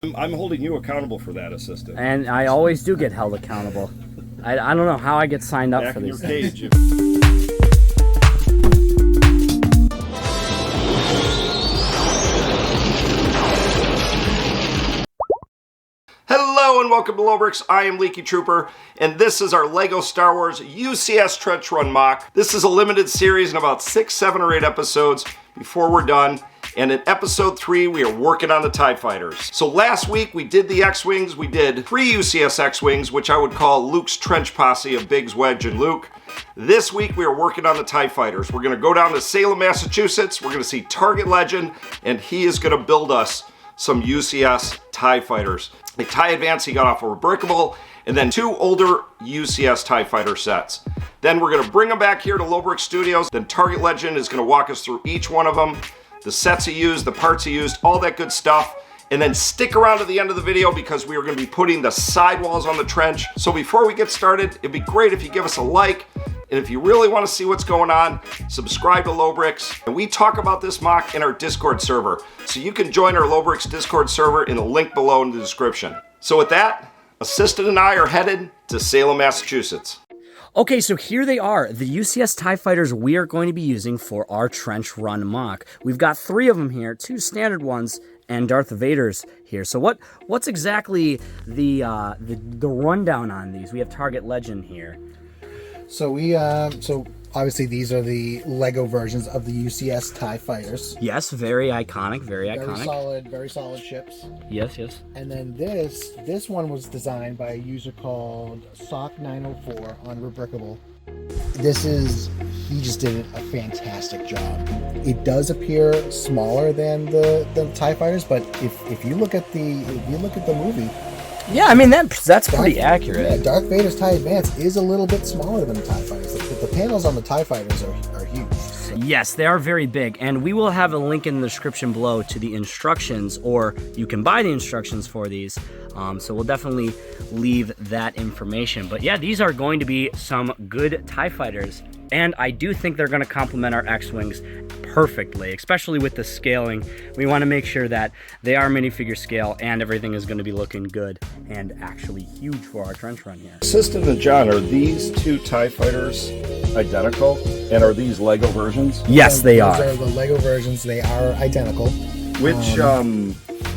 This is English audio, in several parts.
I'm holding you accountable for that, assistant. And I always do get held accountable. I don't know how I get signed up Back for in your these cage. Hello and welcome to Lobricks. I am Leaky Trooper, and this is our LEGO Star Wars UCS Trench Run MOC. This is a limited series in about 6, 7, or 8 episodes before we're done. And in episode 3, we are working on the TIE Fighters. So last week we did the X-Wings. We did 3 UCS X-Wings, which I would call Luke's Trench Posse of Biggs, Wedge, and Luke. This week we are working on the TIE Fighters. We're going to go down to Salem, Massachusetts. We're going to see Target Legend, and he is going to build us some UCS TIE Fighters. A TIE Advance he got off of Rebrickable, and then 2 older UCS TIE Fighter sets. Then we're going to bring them back here to Lobricks Studios. Then Target Legend is going to walk us through each one of them, the sets he used, the parts he used, all that good stuff. And then stick around to the end of the video because we are going to be putting the sidewalls on the trench. So before we get started, it'd be great if you give us a like. And if you really want to see what's going on, subscribe to Lobricks. And we talk about this MOC in our Discord server. So you can join our Lobricks Discord server in the link below in the description. So with that, Assistant and I are headed to Salem, Massachusetts. Okay, so here they are, the UCS TIE Fighters we are going to be using for our Trench Run MOC. We've got 3 of them here, 2 standard ones, and Darth Vader's here. So what's exactly the rundown on these? We have Target Legend here. So so obviously these are the Lego versions of the UCS TIE Fighters. Yes, very iconic, very iconic. Very solid ships. Yes, yes. And then this one was designed by a user called Sock904 on Rebrickable. He just did a fantastic job. It does appear smaller than the TIE Fighters, but if you look at the movie. Yeah, I mean that's pretty accurate. Yeah, Darth Vader's TIE Advance is a little bit smaller than the TIE Fighters. The panels on the TIE Fighters are huge. So. Yes, they are very big, and we will have a link in the description below to the instructions, or you can buy the instructions for these. So we'll definitely leave that information. But yeah, these are going to be some good TIE Fighters, and I do think they're going to complement our X-Wings perfectly, especially with the scaling. We want to make sure that they are minifigure scale and everything is going to be looking good and actually huge for our trench run here. Assistant and John, are these 2 TIE Fighters identical? And are these Lego versions? Yes, they are. Those are the Lego versions. They are identical. Which,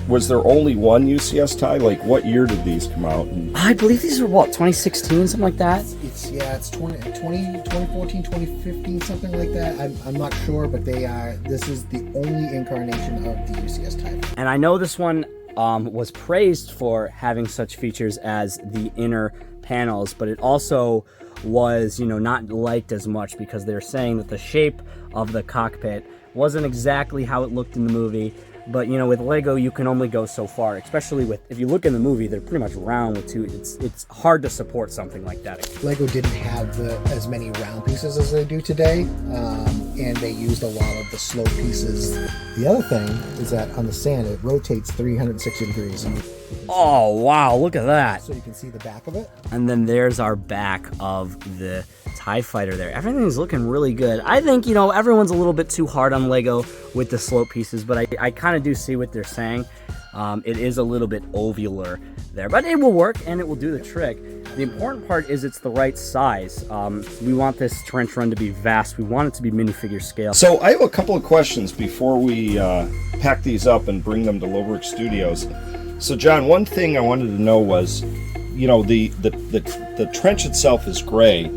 was there only one UCS TIE? Like, what year did these come out? I believe these were, what, 2016, something like that? It's 2014, 2015, something like that. I'm not sure, but this is the only incarnation of the UCS TIE. And I know this one was praised for having such features as the inner panels, but it also was, not liked as much because they're saying that the shape of the cockpit wasn't exactly how it looked in the movie. But with Lego you can only go so far, especially if you look in the movie, they're pretty much round with 2. It's hard to support something like that. Lego didn't have as many round pieces as they do today, and they used a lot of the slope pieces. The other thing is that on the stand it rotates 360 degrees. Oh wow, look at that. So you can see the back of it. And then there's our back of the TIE Fighter there. Everything's looking really good. I think, everyone's a little bit too hard on Lego with the slope pieces, but I kind of do see what they're saying. It is a little bit ovular there, but it will work and it will do the trick. The important part is it's the right size. We want this trench run to be vast. We want it to be minifigure scale. So I have a couple of questions before we pack these up and bring them to Lobricks Studios. So John, one thing I wanted to know was, the trench itself is gray,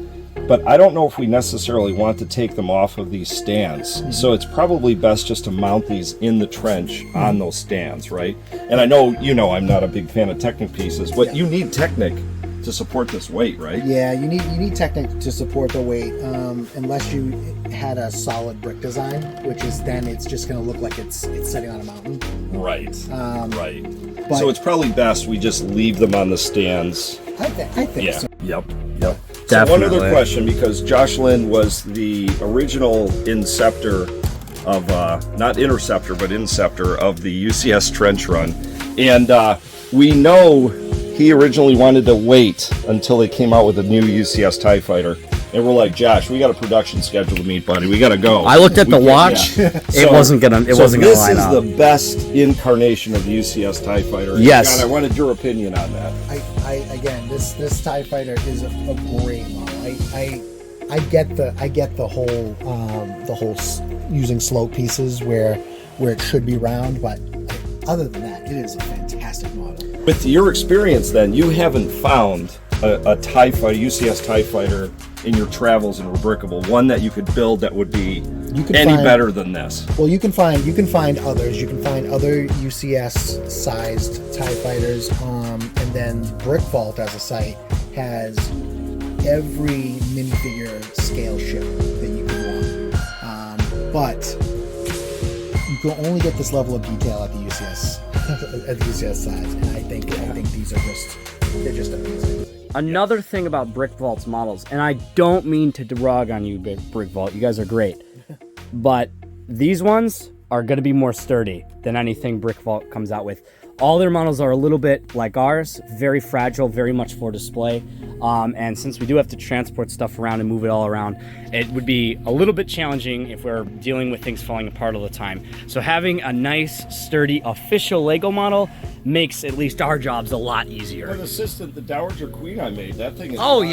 but I don't know if we necessarily want to take them off of these stands. Mm-hmm. So it's probably best just to mount these in the trench on those stands, right? And I know, I'm not a big fan of Technic pieces, but you need Technic to support this weight, right? Yeah, you need Technic to support the weight, unless you had a solid brick design, which is then it's just going to look like it's sitting on a mountain. Right, right. So it's probably best we just leave them on the stands. I think so. Yep. Definitely. So one other question, because Josh Lynn was the original inceptor of, not interceptor, but inceptor of the UCS trench run. And we know he originally wanted to wait until they came out with a new UCS TIE Fighter. and we're like, Josh, we got a production schedule to meet, buddy. We got to go. I looked at the watch. It wasn't gonna line up. This is the best incarnation of the UCS TIE Fighter. Yes. God, I wanted your opinion on that. Again, this TIE Fighter is a great model. I get the whole using slope pieces where it should be round, but other than that, it is a fantastic model. With your experience, then, you haven't found a TIE Fighter, UCS TIE Fighter, in your travels in Rubricable, one that you could build that would be better than this. Well, you can find others. You can find other UCS sized TIE Fighters, and then Brick Vault as a site has every minifigure scale ship that you can want, but you can only get this level of detail at the UCS size, and I think these are just amazing. Another thing about Brick Vault's models, and I don't mean to rag on you, Brick Vault, you guys are great, but these ones are going to be more sturdy than anything Brick Vault comes out with. All their models are a little bit like ours, very fragile, very much for display. And since we do have to transport stuff around and move it all around, it would be a little bit challenging if we're dealing with things falling apart all the time. So having a nice, sturdy, official Lego model makes at least our jobs a lot easier. An assistant, the Dowager Queen I made, that thing is solid.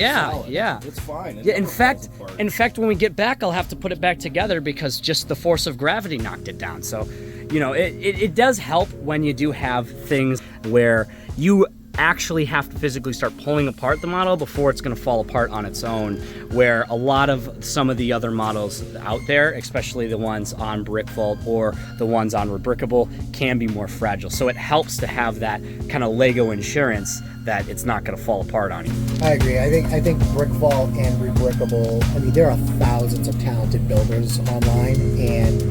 It's fine. Yeah, in fact, when we get back, I'll have to put it back together because just the force of gravity knocked it down. So, you know, it does help when you do have things where you actually have to physically start pulling apart the model before it's going to fall apart on its own, where a lot of some of the other models out there, especially the ones on Brick Vault or the ones on Rubricable, can be more fragile. So it helps to have that kind of Lego insurance that it's not going to fall apart on you. I agree. I think Brick Vault and Rubricable, I mean, there are thousands of talented builders online, and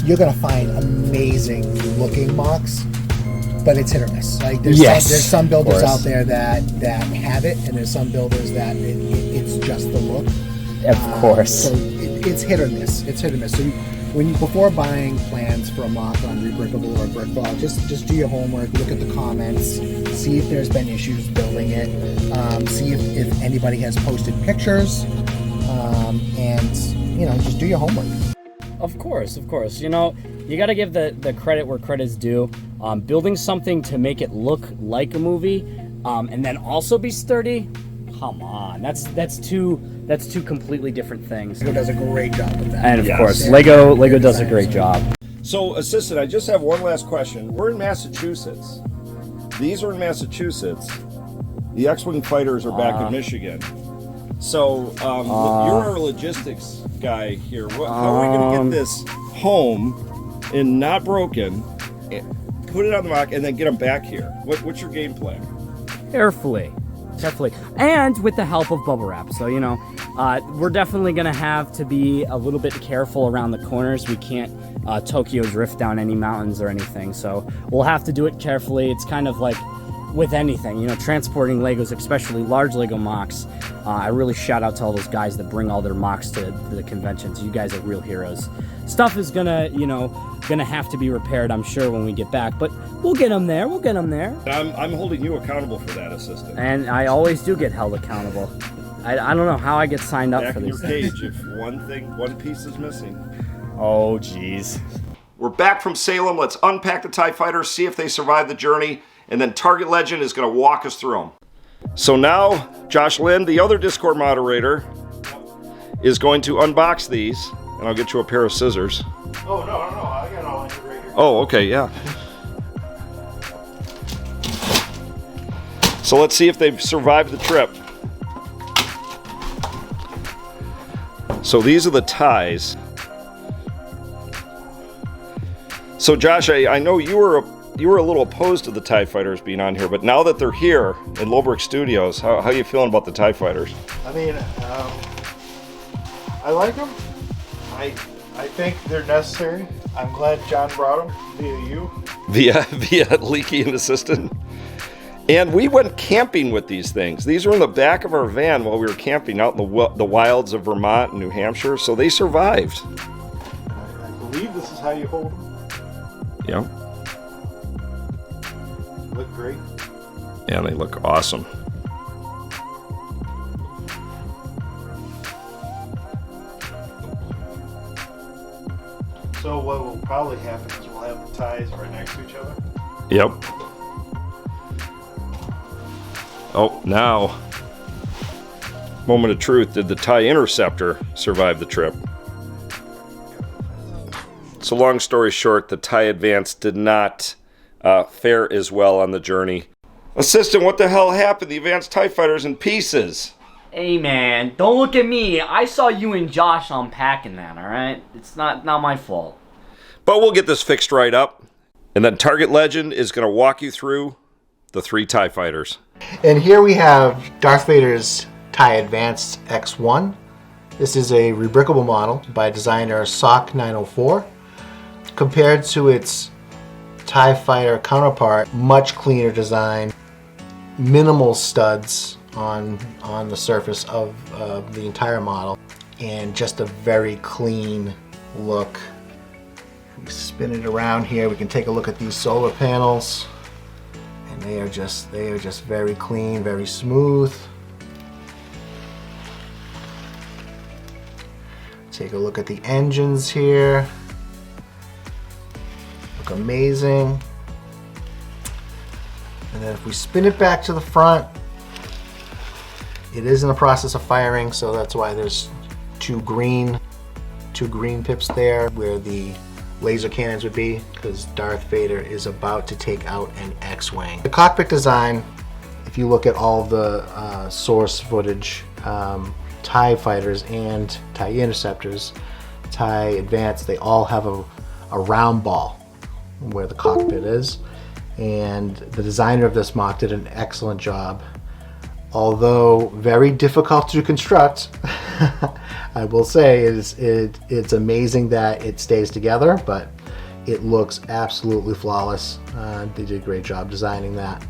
you're going to find amazing looking MOCs, but it's hit or miss. Like there's some builders out there that have it, and there's some builders that it's just the look. Of course. So it's hit or miss. It's hit or miss. So before buying plans for a MOC on Rubricable or Brick Vault, just do your homework, look at the comments, see if there's been issues building it, see if anybody has posted pictures, and just do your homework. Of course. You know, you got to give the credit where credit's due. Building something to make it look like a movie, and then also be sturdy. Come on, that's two completely different things. Lego does a great job with that. And of course, Lego does a great job. So, assistant, I just have one last question. We're in Massachusetts. These are in Massachusetts. The X-Wing fighters are back in Michigan. So, you're our logistics guy here. How are we going to get this home and not broken, put it on the MOC, and then get them back here? What's your game plan? Carefully, and with the help of bubble wrap. So, you know, we're definitely going to have to be a little bit careful around the corners. We can't Tokyo drift down any mountains or anything. So we'll have to do it carefully. It's kind of like with anything, you know, transporting Legos, especially large Lego MOCs. I really shout out to all those guys that bring all their MOCs to the conventions. You guys are real heroes. Stuff is gonna have to be repaired, I'm sure, when we get back, but we'll get them there. I'm holding you accountable for that, assistant. And I always do get held accountable. I don't know how I get signed up for these things. Back in your cage if one piece is missing. Oh, geez. We're back from Salem. Let's unpack the TIE Fighters, see if they survive the journey, and then Target Legend is going to walk us through them. So now, Josh Lynn, the other Discord moderator, is going to unbox these, and I'll get you a pair of scissors. Oh, no, I got all of it right here. Oh, okay, yeah. So let's see if they've survived the trip. So these are the ties. So Josh, I know you were a little opposed to the TIE Fighters being on here, but now that they're here in Lobricks Studios, how are you feeling about the TIE Fighters? I mean, I like them. I think they're necessary. I'm glad John brought them via you. Via Leaky and Assistant. And we went camping with these things. These were in the back of our van while we were camping out in the wilds of Vermont and New Hampshire, so they survived. I believe this is how you hold them. Yeah. Look great. Yeah, they look awesome. So what will probably happen is we'll have the ties right next to each other. Yep. Oh, now, moment of truth. Did the tie interceptor survive the trip? So long story short, the tie advance did not fare as well on the journey. Assistant, what the hell happened? The advanced TIE fighter's in pieces. Hey man, don't look at me. I saw you and Josh unpacking that, alright? It's not my fault. But we'll get this fixed right up. And then Target Legend is going to walk you through the 3 TIE fighters. And here we have Darth Vader's TIE Advanced X1. This is a rebrickable model by designer SOC 904. Compared to its TIE fighter counterpart, much cleaner design, minimal studs on the surface of the entire model, and just a very clean look. If we spin it around here, we can take a look at these solar panels, and they are just very clean, very smooth. Take a look at the engines here. Look amazing. And then if we spin it back to the front, it is in the process of firing, so that's why there's two green pips there where the laser cannons would be, because Darth Vader is about to take out an X-Wing. The cockpit design, if you look at all the source footage, TIE fighters and TIE interceptors, TIE Advanced, they all have a round ball where the cockpit is. And the designer of this MOC did an excellent job. Although very difficult to construct, I will say it's amazing that it stays together, but it looks absolutely flawless. They did a great job designing that.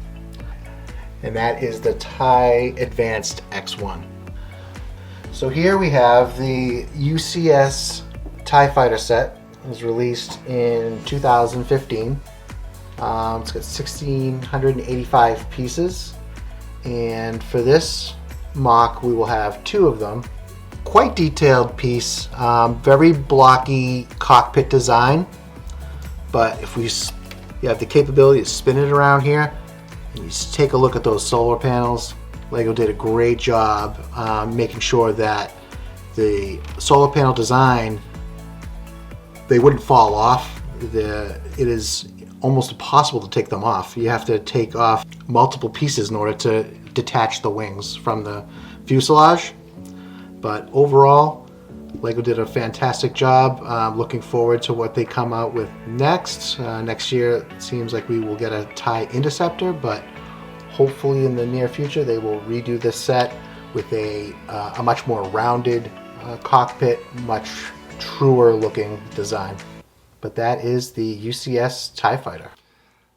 And that is the TIE Advanced X1. So here we have the UCS TIE Fighter set. It was released in 2015. It's got 1,685 pieces. And for this MOC, we will have 2 of them. Quite detailed piece, very blocky cockpit design. But if you have the capability to spin it around here, and you just take a look at those solar panels, LEGO did a great job making sure that the solar panel design, they wouldn't fall off. It is almost impossible to take them off. You have to take off multiple pieces in order to detach the wings from the fuselage. But overall, LEGO did a fantastic job. Looking forward to what they come out with next. Next year, it seems like we will get a TIE Interceptor, but hopefully in the near future they will redo this set with a much more rounded cockpit, much truer looking design. But that is the UCS TIE Fighter.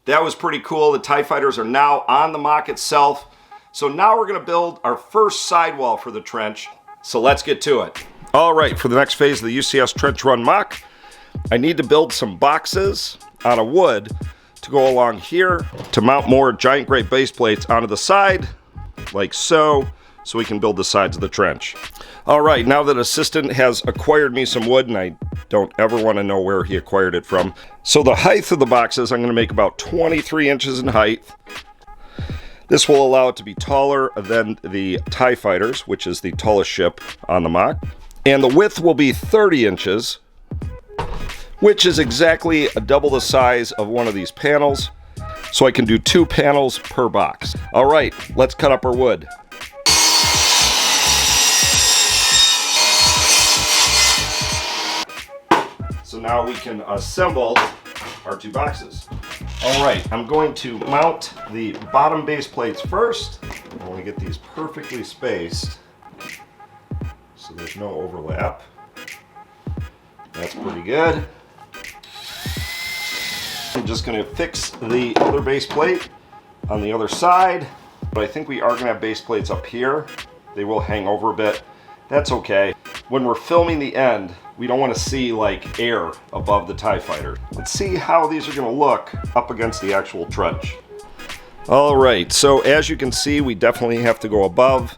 That was pretty cool. The TIE fighters are now on the MOC itself. So now we're going to build our first sidewall for the trench. So let's get to it. All right, for the next phase of the UCS Trench Run MOC, I need to build some boxes out of wood to go along here to mount more giant grate base plates onto the side, like so we can build the sides of the trench. All right, now that Assistant has acquired me some wood, and I don't ever want to know where he acquired it from. So the height of the boxes, I'm going to make about 23 inches in height. This will allow it to be taller than the TIE Fighters, which is the tallest ship on the MOC. And the width will be 30 inches, which is exactly double the size of one of these panels. So I can do 2 panels per box. All right, let's cut up our wood. So now we can assemble our 2 boxes. All right, I'm going to mount the bottom base plates first. I want to get these perfectly spaced so there's no overlap. That's pretty good. I'm just going to fix the other base plate on the other side, but I think we are going to have base plates up here. They will hang over a bit. That's okay. When we're filming the end, we don't want to see like air above the TIE Fighter. Let's see how these are going to look up against the actual trench. All right, so as you can see, we definitely have to go above.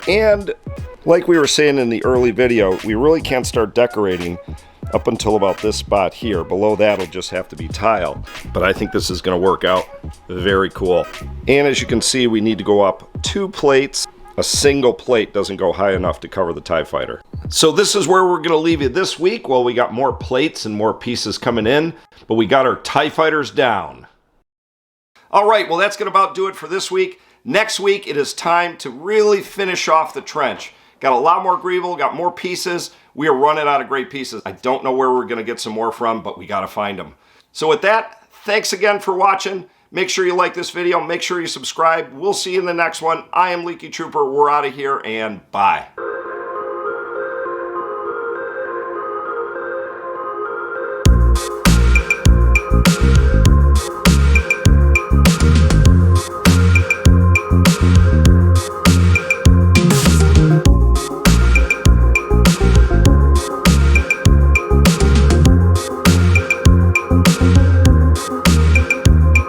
And like we were saying in the early video, we really can't start decorating up until about this spot here. Below that will just have to be tile, but I think this is going to work out very cool. And as you can see, we need to go up 2 plates. A single plate doesn't go high enough to cover the TIE Fighter. So this is where we're going to leave you this week. Well, we got more plates and more pieces coming in, but we got our TIE Fighters down. All right, well, that's going to about do it for this week. Next week, it is time to really finish off the trench. Got a lot more greeble, got more pieces. We are running out of great pieces. I don't know where we're going to get some more from, but we got to find them. So with that, thanks again for watching. Make sure you like this video. Make sure you subscribe. We'll see you in the next one. I am Leaky Trooper. We're out of here, and bye.